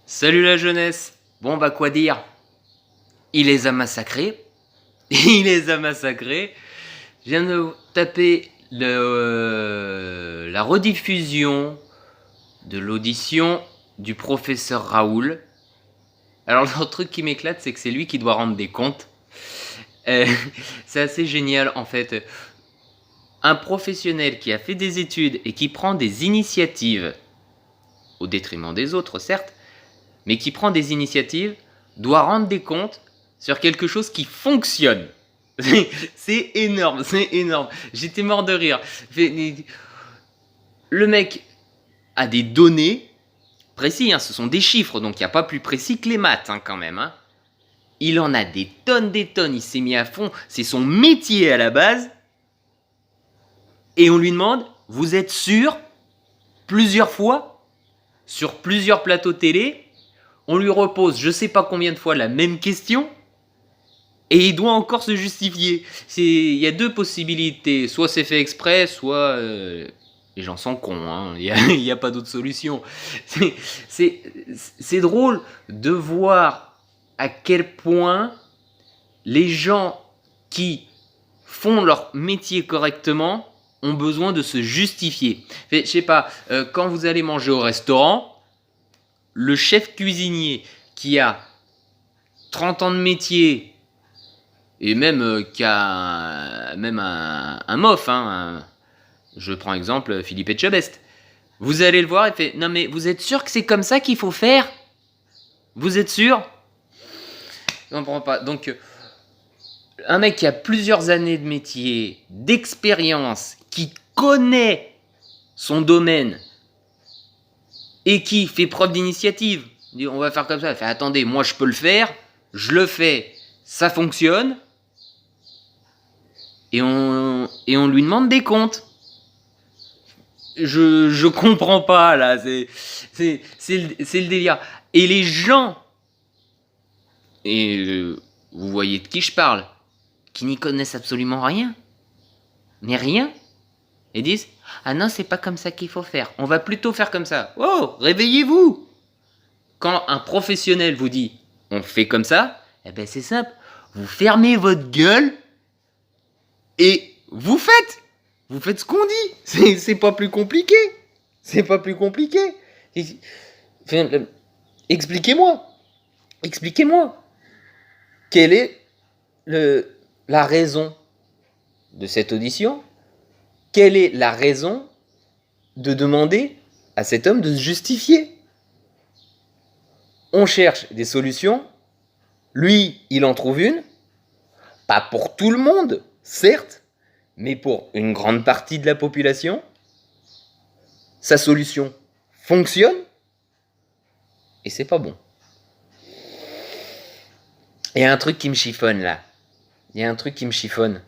Salut la jeunesse. Bon bah quoi dire. Il les a massacrés. Il les a massacrés. Je viens de taper la rediffusion de l'audition du professeur Raoul. Alors le truc qui m'éclate, c'est que c'est lui qui doit rendre des comptes. C'est assez génial en fait. Un professionnel qui a fait des études et qui prend des initiatives, au détriment des autres certes, mais qui prend des initiatives, doit rendre des comptes sur quelque chose qui fonctionne. C'est énorme, c'est énorme. J'étais mort de rire. Le mec a des données précis, hein, ce sont des chiffres, donc il n'y a pas plus précis que les maths hein, quand même. Hein. Il en a des tonnes, il s'est mis à fond, c'est son métier à la base. Et on lui demande, vous êtes sûr, plusieurs fois, sur plusieurs plateaux télé, on lui repose je sais pas combien de fois la même question, et il doit encore se justifier. Il y a deux possibilités, soit c'est fait exprès, soit les gens sont cons, hein. Il n'y a pas d'autre solution. C'est drôle de voir à quel point les gens qui font leur métier correctement ont besoin de se justifier. Je sais pas, quand vous allez manger au restaurant, le chef cuisinier qui a 30 ans de métier et même qui a même un mof, hein, je prends exemple Philippe Etchebest, vous allez le voir et fait non mais vous êtes sûr que c'est comme ça qu'il faut faire? Vous êtes sûr? Je comprends pas. Donc un mec qui a plusieurs années de métier, d'expérience, qui connaît son domaine et qui fait preuve d'initiative, dit on va faire comme ça, il fait attendez, moi je peux le faire, je le fais, ça fonctionne, et on lui demande des comptes. Je comprends pas là, c'est le délire. Et les gens, et vous voyez de qui je parle, qui n'y connaissent absolument rien, mais rien, et disent ah non, c'est pas comme ça qu'il faut faire, on va plutôt faire comme ça. Oh, réveillez-vous. Quand un professionnel vous dit on fait comme ça, eh ben c'est simple, vous fermez votre gueule et vous faites ce qu'on dit. C'est pas plus compliqué. C'est pas plus compliqué. Expliquez-moi. Expliquez-moi. Quelle est la raison de cette audition? Quelle est la raison de demander à cet homme de se justifier? On cherche des solutions. Lui, il en trouve une. Pas pour tout le monde, certes, mais pour une grande partie de la population. Sa solution fonctionne. Et c'est pas bon. Il y a un truc qui me chiffonne là. Il y a un truc qui me chiffonne.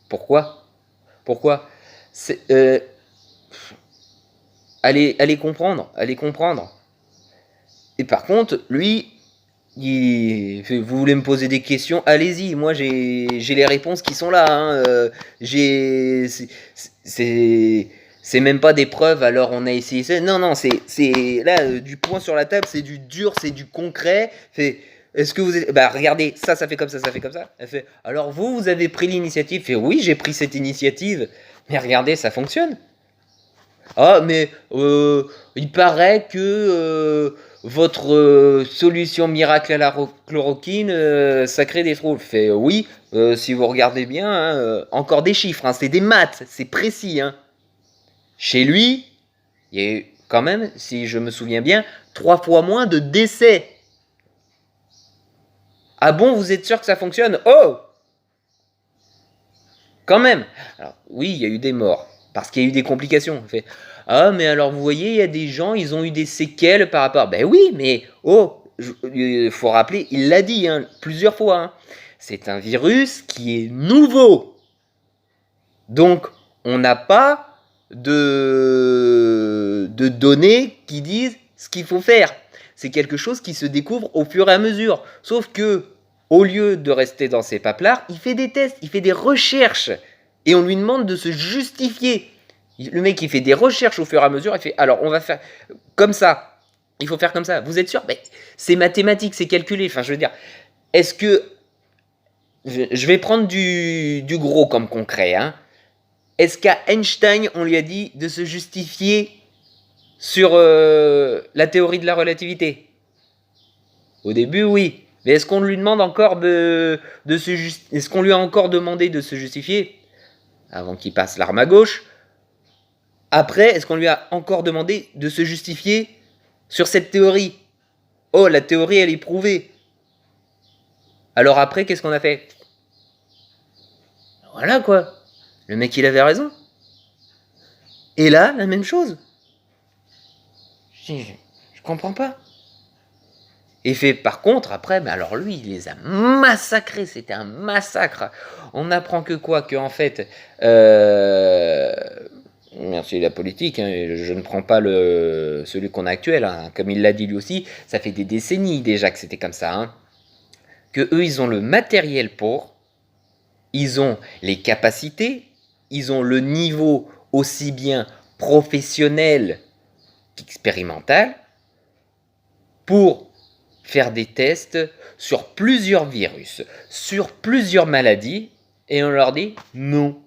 Pourquoi? Allez comprendre. Et par contre, lui, vous voulez me poser des questions, allez-y, moi j'ai les réponses qui sont là. Hein. C'est même pas des preuves, alors on a essayé ça. Non, c'est là, du poing sur la table, c'est du dur, c'est du concret. Est-ce que vous êtes... Bah regardez, ça fait comme ça, ça fait comme ça. Elle fait, alors vous avez pris l'initiative. Fait, oui, j'ai pris cette initiative. Mais regardez, ça fonctionne. Ah, mais il paraît que votre solution miracle à la chloroquine, ça crée des troubles. Fait, oui, si vous regardez bien, hein, encore des chiffres, hein, c'est des maths, c'est précis. Hein. Chez lui, il y a eu quand même, si je me souviens bien, 3 fois moins de décès. Ah bon, vous êtes sûr que ça fonctionne? Oh! Quand même. Alors, oui, il y a eu des morts, parce qu'il y a eu des complications. Fait, ah, mais alors vous voyez, il y a des gens, ils ont eu des séquelles par rapport... Ben oui, mais il faut rappeler, il l'a dit hein, plusieurs fois, hein, c'est un virus qui est nouveau. Donc, on n'a pas de données qui disent ce qu'il faut faire. C'est quelque chose qui se découvre au fur et à mesure. Sauf que, au lieu de rester dans ses paplards, il fait des tests, il fait des recherches. Et on lui demande de se justifier. Le mec, il fait des recherches au fur et à mesure. Il fait, alors, on va faire comme ça. Il faut faire comme ça. Vous êtes sûr? Mais c'est mathématique, c'est calculé. Enfin, je veux dire, est-ce que... Je vais prendre du gros comme concret. Hein. Est-ce qu'à Einstein, on lui a dit de se justifier sur la théorie de la relativité? Au début, oui. Mais est-ce qu'on lui demande encore de se justifier? Est-ce qu'on lui a encore demandé de se justifier avant qu'il passe l'arme à gauche? Après, est-ce qu'on lui a encore demandé de se justifier sur cette théorie? Oh, la théorie, elle est prouvée. Alors après, qu'est-ce qu'on a fait? Voilà quoi. Le mec, il avait raison. Et là, la même chose. Je comprends pas. Et fait, par contre, après, ben alors lui, il les a massacrés. C'était un massacre. On apprend que quoi? Que en fait, merci la politique, hein, je ne prends pas celui qu'on a actuel. Hein, comme il l'a dit lui aussi, ça fait des décennies déjà que c'était comme ça. Hein, que eux, ils ont le matériel pour, ils ont les capacités, ils ont le niveau aussi bien professionnel qu'expérimental pour faire des tests sur plusieurs virus, sur plusieurs maladies, et on leur dit non.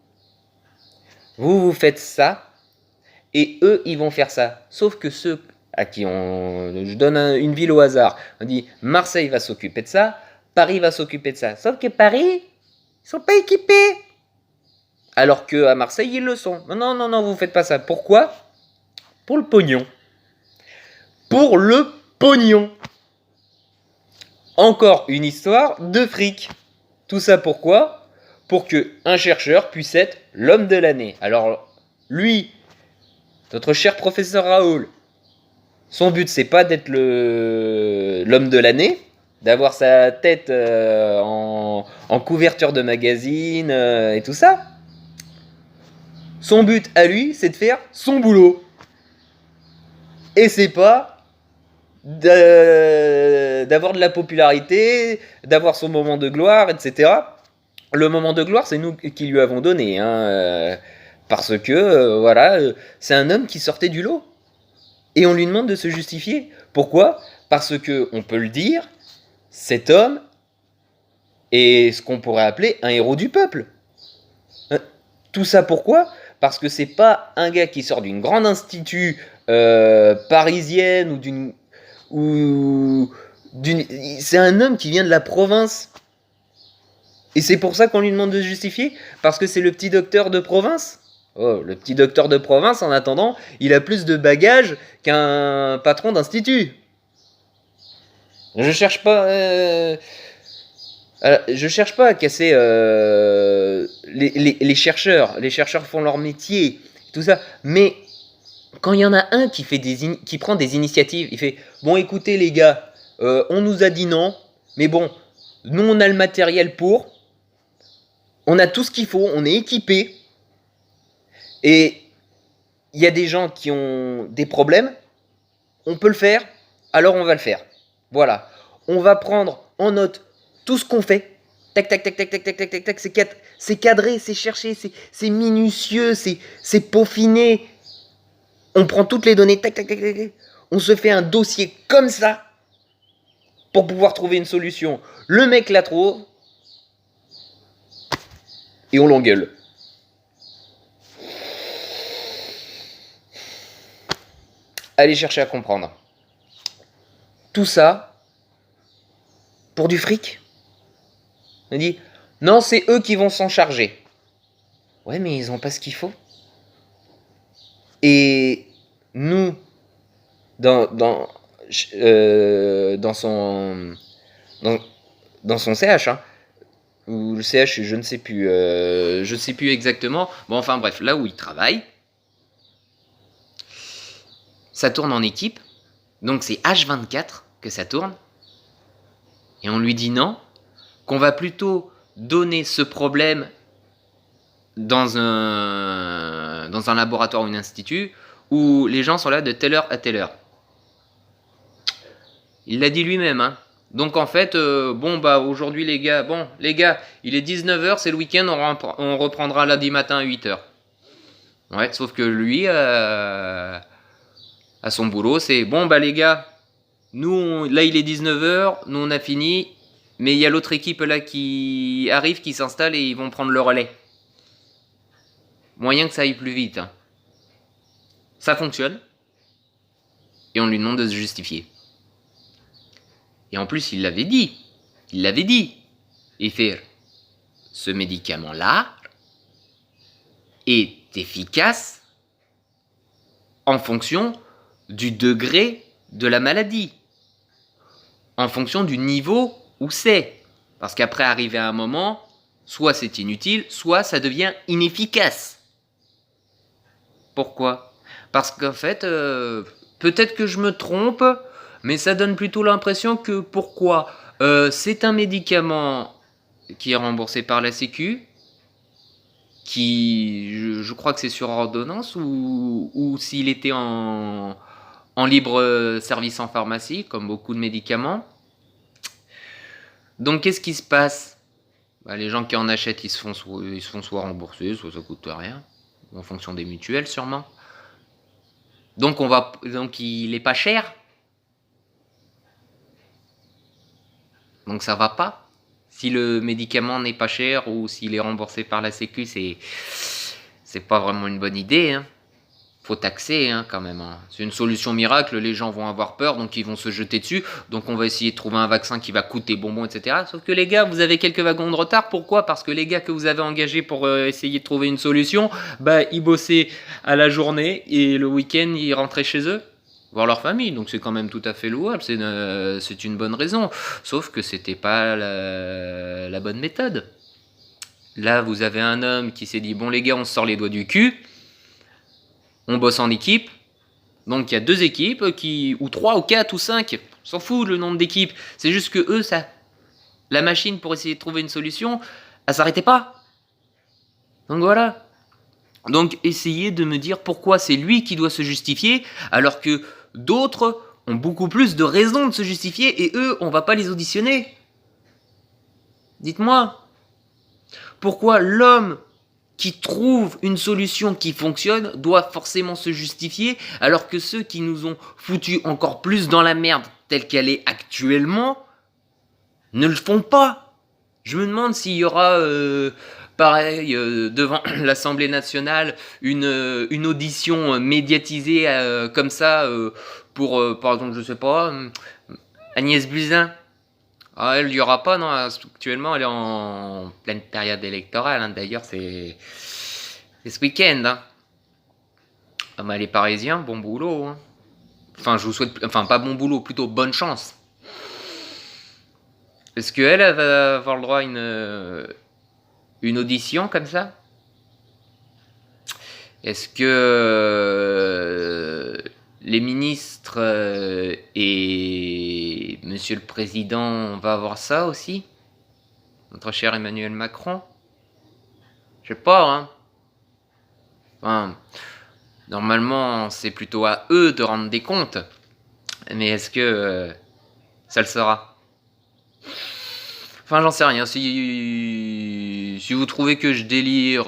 Vous faites ça, et eux, ils vont faire ça. Sauf que ceux à qui je donne une ville au hasard, on dit Marseille va s'occuper de ça, Paris va s'occuper de ça. Sauf que Paris, ils sont pas équipés. Alors qu'à Marseille, ils le sont. Non, non, non, vous faites pas ça. Pourquoi? Pour le pognon. Pour le pognon. Encore une histoire de fric. Tout ça pourquoi? Pour qu'un chercheur puisse être l'homme de l'année. Alors, lui, notre cher professeur Raoul, son but, c'est pas d'être l'homme de l'année, d'avoir sa tête en couverture de magazine et tout ça. Son but à lui, c'est de faire son boulot. Et c'est pas d'avoir de la popularité, d'avoir son moment de gloire, etc. Le moment de gloire, c'est nous qui lui avons donné, hein, parce que, voilà, c'est un homme qui sortait du lot. Et on lui demande de se justifier. Pourquoi? Parce que, on peut le dire, cet homme est ce qu'on pourrait appeler un héros du peuple. Tout ça pourquoi? Parce que c'est pas un gars qui sort d'une grande institut parisienne c'est un homme qui vient de la province. Et c'est pour ça qu'on lui demande de se justifier? Parce que c'est le petit docteur de province? Oh, le petit docteur de province, en attendant, il a plus de bagages qu'un patron d'institut. Je cherche pas à casser les chercheurs. Les chercheurs font leur métier, tout ça. Mais quand il y en a un qui prend des initiatives, il fait bon, écoutez les gars, on nous a dit non, mais bon, nous on a le matériel pour, on a tout ce qu'il faut, on est équipé, et il y a des gens qui ont des problèmes, on peut le faire, alors on va le faire. Voilà, on va prendre en note tout ce qu'on fait. Tac, tac, tac, tac, tac, tac, tac, tac, tac, c'est cadré, c'est cherché, c'est minutieux, c'est peaufiné. On prend toutes les données, tac, tac, tac, tac, tac. On se fait un dossier comme ça pour pouvoir trouver une solution. Le mec la trouve et on l'engueule. Allez chercher à comprendre. Tout ça pour du fric. On dit non, c'est eux qui vont s'en charger. Ouais, mais ils n'ont pas ce qu'il faut. Et nous, dans son CH, hein, ou le CH, je ne sais plus exactement. Bon, enfin bref, là où il travaille, ça tourne en équipe, donc c'est H24 que ça tourne, et on lui dit non, qu'on va plutôt donner ce problème dans un laboratoire ou un institut où les gens sont là de telle heure à telle heure. Il l'a dit lui-même, hein. Donc en fait, bon bah aujourd'hui les gars, il est 19h, c'est le week-end, on reprendra lundi matin à 8h. Ouais, sauf que lui, à son boulot, c'est bon, bah les gars, nous, là il est 19h, nous on a fini, mais il y a l'autre équipe là qui arrive, qui s'installe et ils vont prendre le relais. Moyen que ça aille plus vite. Hein. Ça fonctionne, et on lui demande de se justifier. Et en plus, il l'avait dit. Il l'avait dit. Et faire ce médicament-là est efficace en fonction du degré de la maladie, en fonction du niveau où c'est. Parce qu'après, arrivé à un moment, soit c'est inutile, soit ça devient inefficace. Pourquoi? Parce qu'en fait, peut-être que je me trompe, mais ça donne plutôt l'impression que pourquoi c'est un médicament qui est remboursé par la Sécu, qui, je crois que c'est sur ordonnance, ou s'il était en libre service en pharmacie, comme beaucoup de médicaments. Donc qu'est-ce qui se passe? Bah, les gens qui en achètent, ils se font soit rembourser, soit ça coûte rien, en fonction des mutuelles sûrement. Donc il est pas cher. Donc ça va pas. Si le médicament n'est pas cher ou s'il est remboursé par la Sécu, c'est pas vraiment une bonne idée. Hein. Faut taxer hein, quand même. Hein. C'est une solution miracle, les gens vont avoir peur, donc ils vont se jeter dessus. Donc on va essayer de trouver un vaccin qui va coûter bonbons, etc. Sauf que les gars, vous avez quelques wagons de retard. Pourquoi? Parce que les gars que vous avez engagés pour essayer de trouver une solution, bah ils bossaient à la journée et le week-end ils rentraient chez eux. Voir leur famille, donc c'est quand même tout à fait louable, c'est une bonne raison. Sauf que c'était pas la bonne méthode. Là, vous avez un homme qui s'est dit, bon les gars, on se sort les doigts du cul, on bosse en équipe, donc il y a 2 équipes, ou 3, ou 4, ou 5, on s'en fout le nombre d'équipes, c'est juste que eux, la machine pour essayer de trouver une solution, elle s'arrêtait pas. Donc voilà. Donc essayez de me dire pourquoi c'est lui qui doit se justifier, alors que d'autres ont beaucoup plus de raisons de se justifier et eux, on va pas les auditionner. Dites-moi, pourquoi l'homme qui trouve une solution qui fonctionne doit forcément se justifier, alors que ceux qui nous ont foutu encore plus dans la merde telle qu'elle est actuellement ne le font pas. Je me demande s'il y aura... pareil, devant l'Assemblée nationale, une audition médiatisée comme ça pour, par exemple, je sais pas, Agnès Buzyn. Ah, elle n'y aura pas, non, actuellement, elle est en pleine période électorale, hein, d'ailleurs, c'est ce week-end. Hein. Ah, bah, les Parisiens, bon boulot. Hein. Enfin, je vous souhaite, enfin, pas bon boulot, plutôt bonne chance. Est-ce qu'elle va avoir le droit à une audition comme ça? Est-ce que les ministres et Monsieur le Président va avoir ça aussi? Notre cher Emmanuel Macron? Je sais pas, hein. Enfin, normalement, c'est plutôt à eux de rendre des comptes. Mais est-ce que ça le sera? Enfin, j'en sais rien. Si vous trouvez que je délire...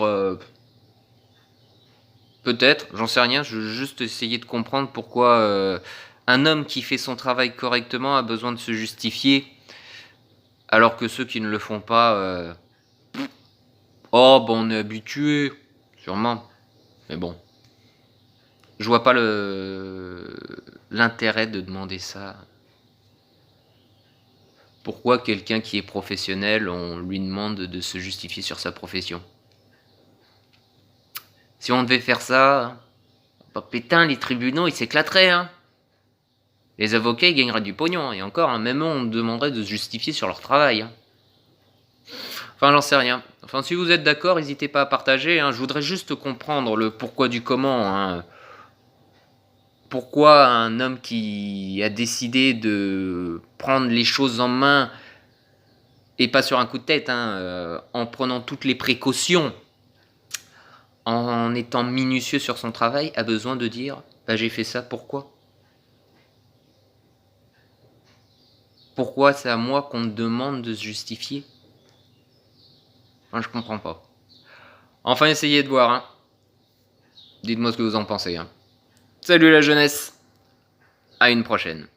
peut-être, j'en sais rien, je veux juste essayer de comprendre pourquoi un homme qui fait son travail correctement a besoin de se justifier, alors que ceux qui ne le font pas, oh bon on est habitué, sûrement, mais bon, je vois pas l'intérêt de demander ça. Pourquoi quelqu'un qui est professionnel, on lui demande de se justifier sur sa profession? Si on devait faire ça, bah, pétain, les tribunaux, ils s'éclateraient, hein. Les avocats, ils gagneraient du pognon. Et encore, hein, même eux, on demanderait de se justifier sur leur travail. Hein. Enfin, j'en sais rien. Enfin, si vous êtes d'accord, n'hésitez pas à partager. Hein. Je voudrais juste comprendre le pourquoi du comment. Hein. Pourquoi un homme qui a décidé de prendre les choses en main, et pas sur un coup de tête, hein, en prenant toutes les précautions, en étant minutieux sur son travail, a besoin de dire bah, j'ai fait ça, pourquoi? Pourquoi c'est à moi qu'on me demande de se justifier? Enfin, je comprends pas. Enfin, essayez de voir. Hein. Dites-moi ce que vous en pensez. Hein. Salut la jeunesse. À une prochaine.